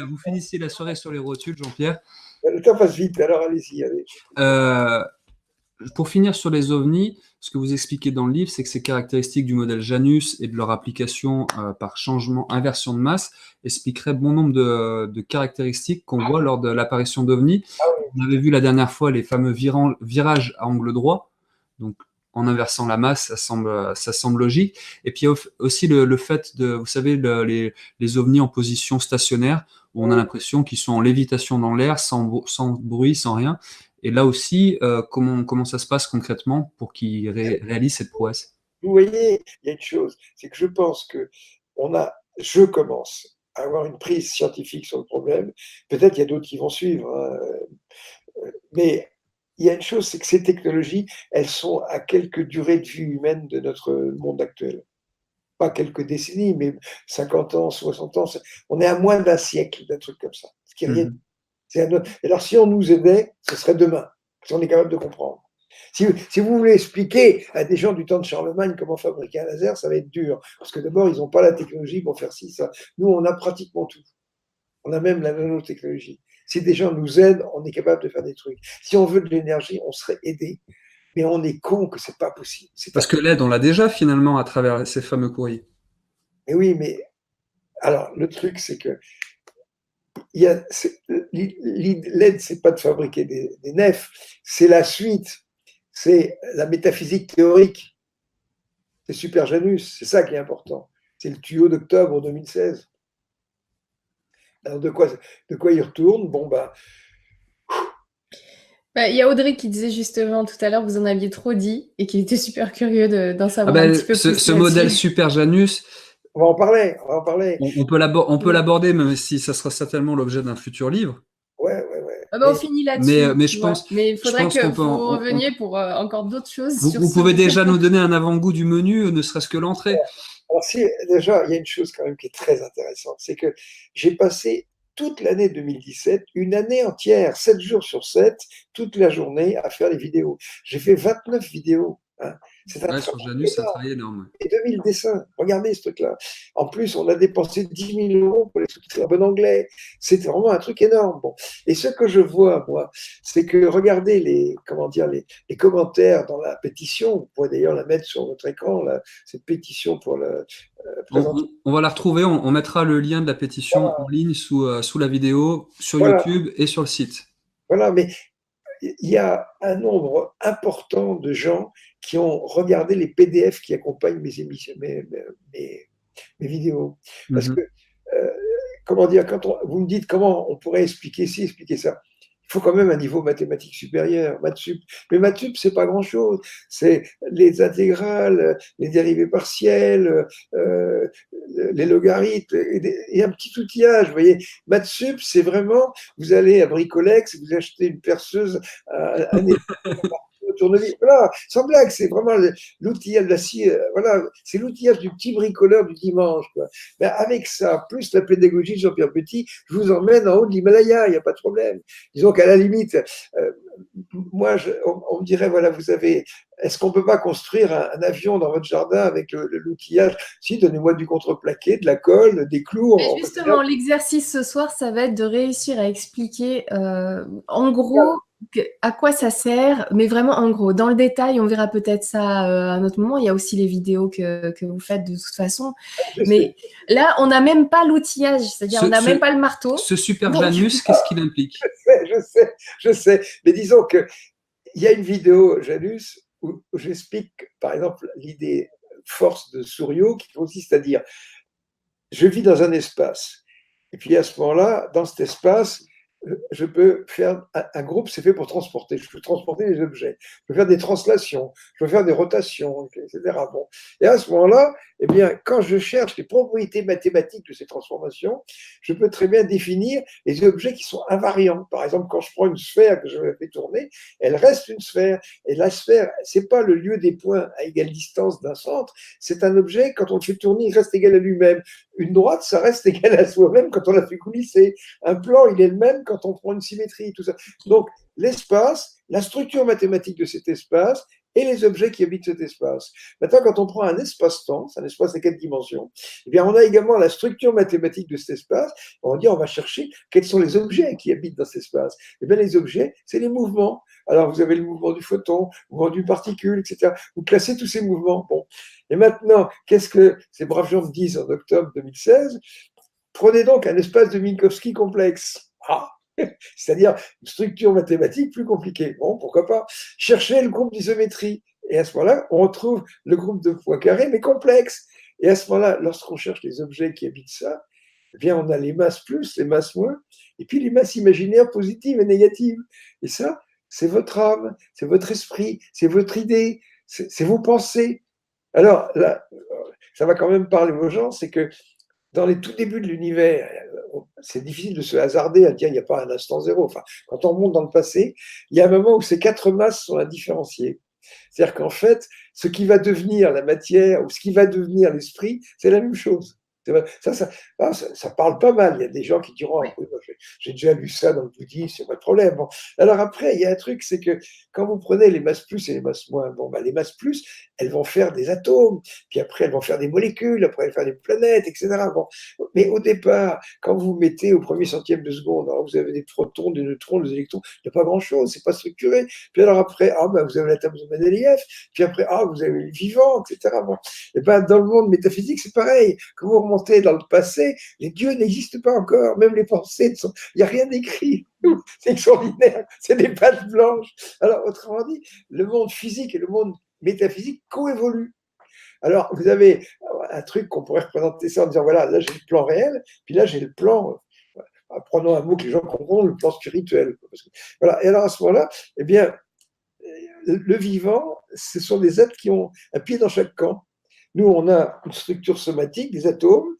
vous finissiez la soirée sur les rotules, Jean-Pierre. Le temps passe vite, alors allez-y, allez. Pour finir sur les ovnis, ce que vous expliquez dans le livre, c'est que ces caractéristiques du modèle Janus et de leur application par changement, inversion de masse, expliqueraient bon nombre de caractéristiques qu'on voit lors de l'apparition d'ovnis. Ah oui. On avait vu la dernière fois les fameux virages à angle droit, donc en inversant la masse, ça semble logique. Et puis il y a aussi le fait de, vous savez, les ovnis en position stationnaire, où on a l'impression qu'ils sont en lévitation dans l'air, sans bruit, sans rien. Et là aussi, comment ça se passe concrètement pour qu'ils réalisent cette prouesse? Vous voyez, il y a une chose, c'est que je pense que je commence à avoir une prise scientifique sur le problème. Peut-être il y a d'autres qui vont suivre, hein, mais il y a une chose, c'est que ces technologies, elles sont à quelques durées de vie humaine de notre monde actuel. Pas quelques décennies, mais 50 ans, 60 ans. On est à moins d'un siècle d'un truc comme ça. Ce qui est rien. Alors, si on nous aidait, ce serait demain, si on est capable de comprendre. Si vous voulez expliquer à des gens du temps de Charlemagne comment fabriquer un laser, ça va être dur. Parce que d'abord, ils n'ont pas la technologie pour faire ci, ça. Nous, on a pratiquement tout. On a même la nanotechnologie. Si des gens nous aident, on est capable de faire des trucs. Si on veut de l'énergie, on serait aidé. Mais on est con que c'est pas possible. Parce que l'aide, on l'a déjà finalement à travers ces fameux courriers. Mais oui, mais alors le truc, c'est que l'aide, c'est pas de fabriquer des nefs, c'est la suite, c'est la métaphysique théorique. C'est Super Janus, c'est ça qui est important. C'est le tuyau d'octobre 2016. Alors de quoi il retourne? Bon, il y a Audrey qui disait justement tout à l'heure, vous en aviez trop dit, et qu'il était super curieux d'en savoir un petit peu plus. Ce modèle Super Janus, on va en parler. On peut l'aborder, même si ça sera certainement l'objet d'un futur livre. Ouais. On finit là-dessus. Mais je pense. Mais il faudrait que vous reveniez pour encore d'autres choses. Vous pouvez déjà nous donner un avant-goût du menu, ne serait-ce que l'entrée. Alors, déjà, il y a une chose quand même qui est très intéressante, c'est que j'ai passé toute l'année 2017, une année entière, 7 jours sur 7, toute la journée à faire les vidéos. J'ai fait 29 vidéos. Hein. C'est un travail énorme. Et 2000 dessins. Regardez ce truc-là. En plus, on a dépensé 10 000 euros pour les sous-titres en bon anglais. C'était vraiment un truc énorme. Bon. Et ce que je vois, moi, c'est que regardez les commentaires dans la pétition. Vous pouvez d'ailleurs la mettre sur votre écran, cette pétition pour le présenter. On va la retrouver. On mettra le lien de la pétition en ligne sous la vidéo, sur YouTube et sur le site. Voilà, mais il y a un nombre important de gens qui ont regardé les PDF qui accompagnent mes émissions, mes vidéos. Parce que, comment dire, vous me dites comment on pourrait expliquer ci, expliquer ça, il faut quand même un niveau mathématique supérieur, maths sup. Mais maths sup, c'est pas grand-chose. C'est les intégrales, les dérivées partielles, les logarithmes et un petit outillage. Vous voyez, maths sup, c'est vraiment, vous allez à Bricolex, vous achetez une perceuse, un tournevis. Voilà, sans blague, c'est vraiment l'outillage de la scie. Voilà, c'est l'outillage du petit bricoleur du dimanche. Quoi. Mais avec ça, plus la pédagogie de Jean-Pierre Petit, je vous emmène en haut de l'Himalaya, il n'y a pas de problème. Disons qu'à la limite, moi, on me dirait, voilà, est-ce qu'on ne peut pas construire un avion dans votre jardin avec l'outillage? Si, donnez-moi du contreplaqué, de la colle, des clous. Mais justement, l'exercice ce soir, ça va être de réussir à expliquer, en gros, à quoi ça sert, mais vraiment en gros. Dans le détail, on verra peut-être ça à un autre moment. Il y a aussi les vidéos que vous faites de toute façon. Mais là, on n'a même pas l'outillage, c'est-à-dire on n'a même pas le marteau. Ce Super Janus, qu'est-ce qu'il implique? Je sais. Mais disons qu'il y a une vidéo, Janus, où j'explique, par exemple, l'idée force de Souriau qui consiste à dire je vis dans un espace. Et puis à ce moment-là, dans cet espace, je peux faire un groupe, c'est fait pour transporter. Je peux transporter les objets. Je peux faire des translations. Je peux faire des rotations, etc. Bon. Et à ce moment-là, eh bien, quand je cherche les propriétés mathématiques de ces transformations, je peux très bien définir les objets qui sont invariants. Par exemple, quand je prends une sphère que je fais tourner, elle reste une sphère. Et la sphère, c'est pas le lieu des points à égale distance d'un centre. C'est un objet, quand on le fait tourner, il reste égal à lui-même. Une droite, ça reste égal à soi-même quand on la fait coulisser. Un plan, il est le même quand on prend une symétrie, tout ça. Donc, l'espace, la structure mathématique de cet espace et les objets qui habitent cet espace. Maintenant, quand on prend un espace-temps, c'est un espace à 4 dimensions, eh bien, on a également la structure mathématique de cet espace. On dit, on va chercher quels sont les objets qui habitent dans cet espace. Eh bien, les objets, c'est les mouvements. Alors, vous avez le mouvement du photon, le mouvement d'une particule, etc. Vous classez tous ces mouvements. Bon. Et maintenant, qu'est-ce que ces braves gens me disent en octobre 2016? Prenez donc un espace de Minkowski complexe. Ah, c'est-à-dire une structure mathématique plus compliquée. Bon, pourquoi pas. Cherchez le groupe d'isométrie. Et à ce moment-là, on retrouve le groupe de points carrés, mais complexe. Et à ce moment-là, lorsqu'on cherche les objets qui habitent ça, eh bien, on a les masses plus, les masses moins, et puis les masses imaginaires positives et négatives. Et ça, c'est votre âme, c'est votre esprit, c'est votre idée, c'est vos pensées. Alors là, ça va quand même parler aux gens, c'est que dans les tout débuts de l'univers, c'est difficile de se hasarder à dire il n'y a pas un instant zéro. Enfin, quand on remonte dans le passé, il y a un moment où ces 4 masses sont indifférenciées. C'est-à-dire qu'en fait, ce qui va devenir la matière ou ce qui va devenir l'esprit, c'est la même chose. Ça parle pas mal. Il y a des gens qui diront ah, oui, j'ai déjà lu ça dans le bouddhisme, c'est pas de problème. Bon. Alors après, il y a un truc, c'est que quand vous prenez les masses plus et les masses moins, bon, bah, les masses plus, elles vont faire des atomes, puis après elles vont faire des molécules, après elles vont faire des planètes, etc. Bon. Mais au départ, quand vous mettez au premier centième de seconde, alors vous avez des protons, des neutrons, des électrons, il n'y a pas grand-chose, c'est pas structuré. Puis alors après, ah, bah, vous avez l'atome de Mendeleïev, puis après, ah, vous avez le vivant, etc. Bon. Et ben, dans le monde métaphysique, c'est pareil. Quand vous remontez dans le passé, les dieux n'existent pas encore, même les pensées, il n'y a rien d'écrit. C'est extraordinaire, c'est des pages blanches. Alors, autrement dit, le monde physique et le monde métaphysique coévoluent. Alors, vous avez un truc qu'on pourrait représenter ça en disant, voilà, là j'ai le plan réel, puis là j'ai le plan, prenons un mot que les gens comprennent, le plan spirituel. Voilà. Et alors à ce moment-là, eh bien, le vivant, ce sont des êtres qui ont un pied dans chaque camp. Nous, on a une structure somatique, des atomes,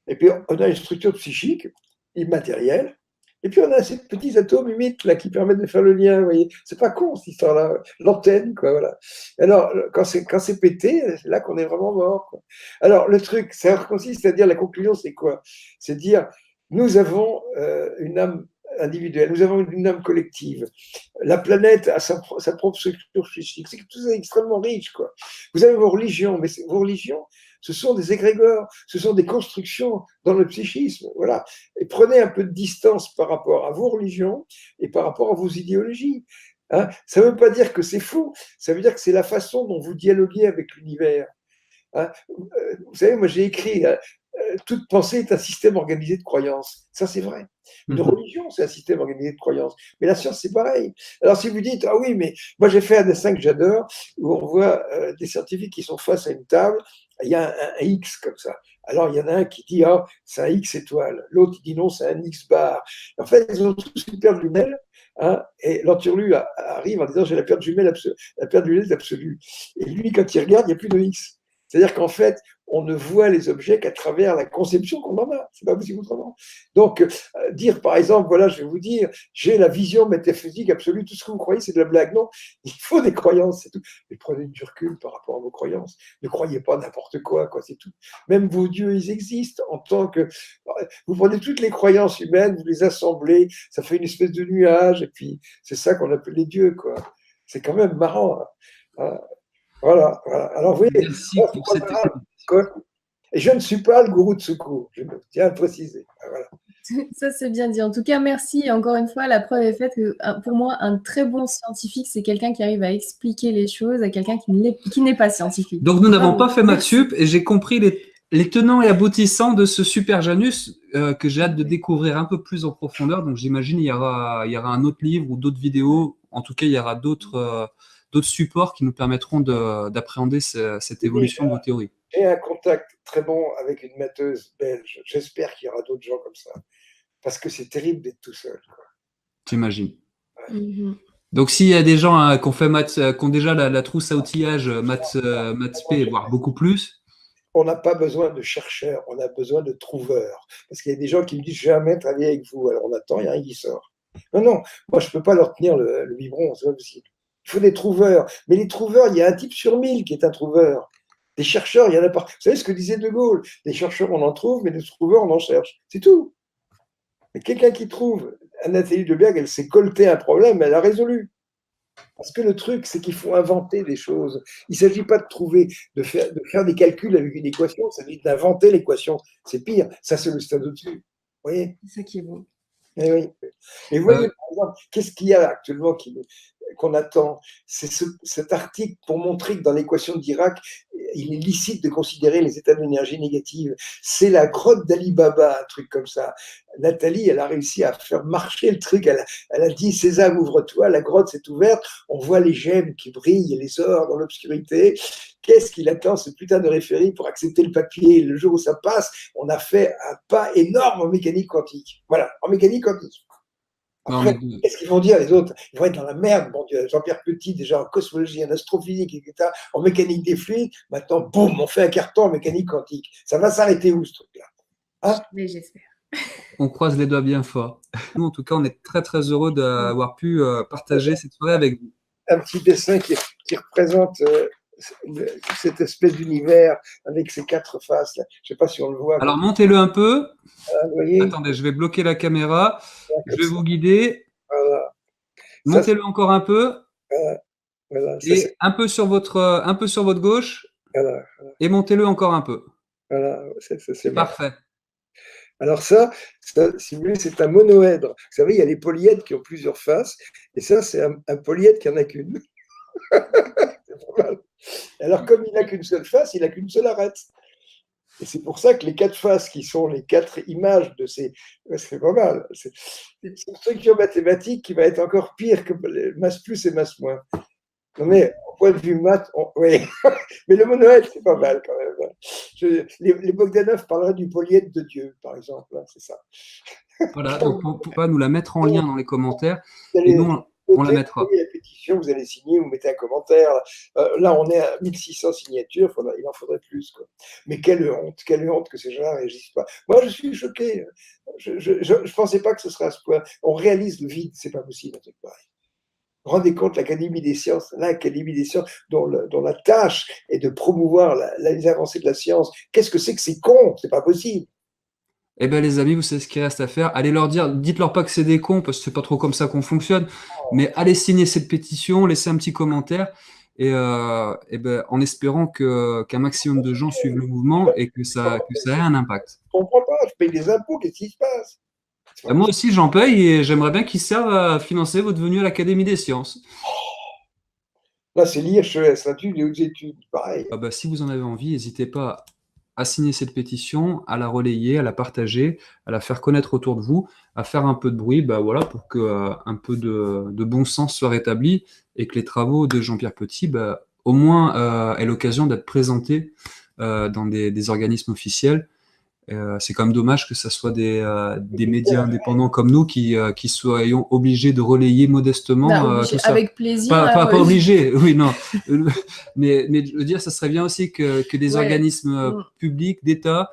et puis on a une structure psychique, immatérielle, et puis on a ces petits atomes humides là qui permettent de faire le lien. Vous voyez, c'est pas con cette histoire-là, l'antenne, quoi. Voilà. Alors quand c'est pété, c'est là qu'on est vraiment mort. Quoi. Alors le truc, ça consiste à dire la conclusion, c'est quoi? C'est dire nous avons une âme individuelle, nous avons une âme collective. La planète a sa propre structure psychique. C'est tout ça extrêmement riche, quoi. Vous avez vos religions, mais vos religions, ce sont des égrégores, ce sont des constructions dans le psychisme. Voilà. Et prenez un peu de distance par rapport à vos religions et par rapport à vos idéologies. Hein, ça ne veut pas dire que c'est faux, ça veut dire que c'est la façon dont vous dialoguez avec l'univers. Hein, vous savez, moi j'ai écrit toute pensée est un système organisé de croyances. Ça, c'est vrai. Une religion, c'est un système organisé de croyances. Mais la science, c'est pareil. Alors, si vous dites, ah oui, mais moi, j'ai fait un dessin que j'adore, où on voit des scientifiques qui sont face à une table, il y a un X comme ça. Alors, il y en a un qui dit, ah, c'est un X étoile. L'autre, il dit non, c'est un X bar. En fait, ils ont tous une paire de jumelles, hein, et l'enturlu arrive en disant, j'ai la paire de jumelles absolue. Et lui, quand il regarde, il n'y a plus de X. C'est-à-dire qu'en fait, on ne voit les objets qu'à travers la conception qu'on en a. C'est pas possible autrement. Donc, dire par exemple, voilà, je vais vous dire, j'ai la vision métaphysique absolue, tout ce que vous croyez, c'est de la blague. Non, il faut des croyances, c'est tout. Mais prenez du recul par rapport à vos croyances. Ne croyez pas n'importe quoi, c'est tout. Même vos dieux, ils existent en tant que. Vous prenez toutes les croyances humaines, vous les assemblez, ça fait une espèce de nuage, et puis c'est ça qu'on appelle les dieux, quoi. C'est quand même marrant. Hein. Voilà, voilà. Alors, vous voyez, merci pour cette et je ne suis pas le gourou de secours, je tiens à le préciser. Voilà. Ça, c'est bien dit. En tout cas, merci. Et encore une fois, la preuve est faite que pour moi, un très bon scientifique, c'est quelqu'un qui arrive à expliquer les choses à quelqu'un qui n'est pas scientifique. Donc, nous n'avons pas fait maths sup et j'ai compris les tenants et aboutissants de ce Super Janus que j'ai hâte de découvrir un peu plus en profondeur. Donc, j'imagine il y aura un autre livre ou d'autres vidéos. En tout cas, il y aura d'autres supports qui nous permettront d'appréhender cette évolution de vos théories. J'ai un contact très bon avec une matheuse belge. J'espère qu'il y aura d'autres gens comme ça. Parce que c'est terrible d'être tout seul. J'imagine. Ouais. Donc, s'il y a des gens qui ont déjà la trousse à outillage maths P, voire beaucoup plus. On n'a pas besoin de chercheurs, on a besoin de trouveurs. Parce qu'il y a des gens qui me disent jamais travailler avec vous. Alors on attend, il n'y a rien qui sort. Non, moi je ne peux pas leur tenir le biberon, c'est pas possible. Il faut des trouveurs. Mais les trouveurs, il y a un type sur 1000 qui est un trouveur. Des chercheurs, il y en a pas. Vous savez ce que disait De Gaulle? Des chercheurs, on en trouve, mais des trouveurs, on en cherche. C'est tout. Mais quelqu'un qui trouve, Nathalie Deberg, elle s'est coltée un problème, elle a résolu. Parce que le truc, c'est qu'il faut inventer des choses. Il ne s'agit pas de faire des calculs avec une équation, il s'agit d'inventer l'équation. C'est pire. Ça, c'est le stade au-dessus. Vous voyez? C'est ça qui est beau. Eh oui. Et vous voyez, par exemple, qu'est-ce qu'il y a actuellement qu'on attend? C'est cet article pour montrer que dans l'équation de Dirac, il est licite de considérer les états d'énergie négative. C'est la grotte d'Ali Baba, un truc comme ça. Nathalie, elle a réussi à faire marcher le truc. Elle a dit, César, ouvre-toi, la grotte s'est ouverte, on voit les gemmes qui brillent et les ors dans l'obscurité. Qu'est-ce qu'il attend, ce putain de référé, pour accepter le papier? Le jour où ça passe, on a fait un pas énorme en mécanique quantique. Voilà, en mécanique quantique. Après, qu'est-ce qu'ils vont dire les autres? Ils vont être dans la merde, bon Dieu. Jean-Pierre Petit, déjà en cosmologie, en astrophysique, etc., en mécanique des fluides. Maintenant, boum, on fait un carton en mécanique quantique. Ça va s'arrêter où, ce truc-là? Hein? Mais j'espère. On croise les doigts bien fort. Nous, en tout cas, on est très très heureux d'avoir pu partager cette soirée avec vous. Un petit dessin qui représente cette espèce d'univers avec ses 4 faces. Là. Je ne sais pas si on le voit. Alors, montez-le un peu. Vous voyez, attendez, je vais bloquer la caméra. Je vais ça. vous guider. Voilà. Montez-le encore un peu. Voilà. Et Ça, un peu sur votre gauche. voilà. Et montez-le encore un peu. Voilà, c'est parfait. Alors ça, si vous voulez, c'est un monoèdre. Vous savez, il y a les polyèdres qui ont plusieurs faces, et ça, c'est un polyèdre qui n'en a qu'une. C'est pas mal. Alors, comme il n'a qu'une seule face, il n'a qu'une seule arête. Et c'est pour ça que les 4 faces qui sont les 4 images de ces... C'est pas mal. C'est une structure mathématique qui va être encore pire que masse plus et masse moins. Non mais, au point de vue maths, oui. Mais le monoèdre, c'est pas mal quand même. Les Bogdanov parleraient du polyèdre de Dieu, par exemple. Hein, c'est ça. Voilà, donc on peut pas nous la mettre en lien dans les commentaires. Et nous, on la mettra. La pétition, vous allez signer, vous mettez un commentaire. Là, on est à 1600 signatures, il en faudrait plus. Quoi. Mais quelle honte que ces gens-là ne réagissent pas. Moi, je suis choqué. Je ne pensais pas que ce serait à ce point. On réalise le vide, c'est pas possible, un truc pareil. Rendez compte, l'Académie des sciences, dont la tâche est de promouvoir les avancées de la science. Qu'est-ce que c'est con? C'est pas possible. Eh bien, les amis, vous savez ce qu'il reste à faire. Allez leur dire, dites-leur pas que c'est des cons, parce que c'est pas trop comme ça qu'on fonctionne. Mais allez signer cette pétition, laissez un petit commentaire, et ben, en espérant qu'un maximum de gens suivent le mouvement et que ça ait un impact. Je comprends pas, je paye des impôts, qu'est-ce qui se passe? Moi aussi, j'en paye et j'aimerais bien qu'ils servent à financer votre venue à l'Académie des sciences. Là, c'est l'IHES, l'Institut des hautes études, pareil. Ah bah, si vous en avez envie, n'hésitez pas à signer cette pétition, à la relayer, à la partager, à la faire connaître autour de vous, à faire un peu de bruit, bah voilà, pour que un peu de bon sens soit rétabli et que les travaux de Jean-Pierre Petit, bah, au moins, aient l'occasion d'être présentés dans des organismes officiels. C'est quand même dommage que ce soit des médias indépendants comme nous qui soyons obligés de relayer modestement tout ça. Avec plaisir. Pas obligé, oui, non. mais je veux dire, ça serait bien aussi que des organismes publics, d'État,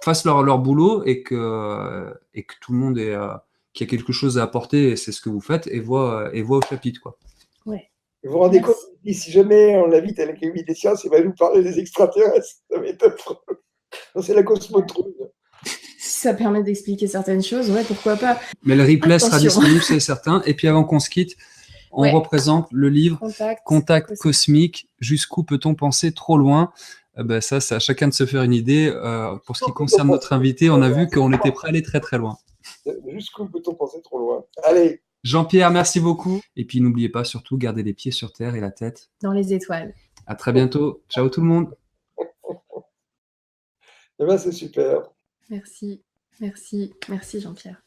fassent leur boulot et que tout le monde qui a quelque chose à apporter, et c'est ce que vous faites, et voit au chapitre, quoi. Ouais. Vous vous rendez compte, si jamais on l'invite à l'Académie des sciences, il va nous parler des extraterrestres. Ça va être affreux. C'est la cosmotrouille. Si ça permet d'expliquer certaines choses, ouais, pourquoi pas. Mais le replay sera disponible, c'est certain. Et puis avant qu'on se quitte, on représente le livre Contact cosmique. Jusqu'où peut-on penser trop loin? Ben ça, c'est à chacun de se faire une idée. Pour ce qui concerne notre invité, on a vu qu'on était prêt à aller très très loin. Jusqu'où peut-on penser trop loin? Allez. Jean-Pierre, merci beaucoup. Et puis n'oubliez pas, surtout, gardez les pieds sur terre et la tête dans les étoiles. À très bientôt. Ciao tout le monde. Eh ben, c'est super. Merci Jean-Pierre.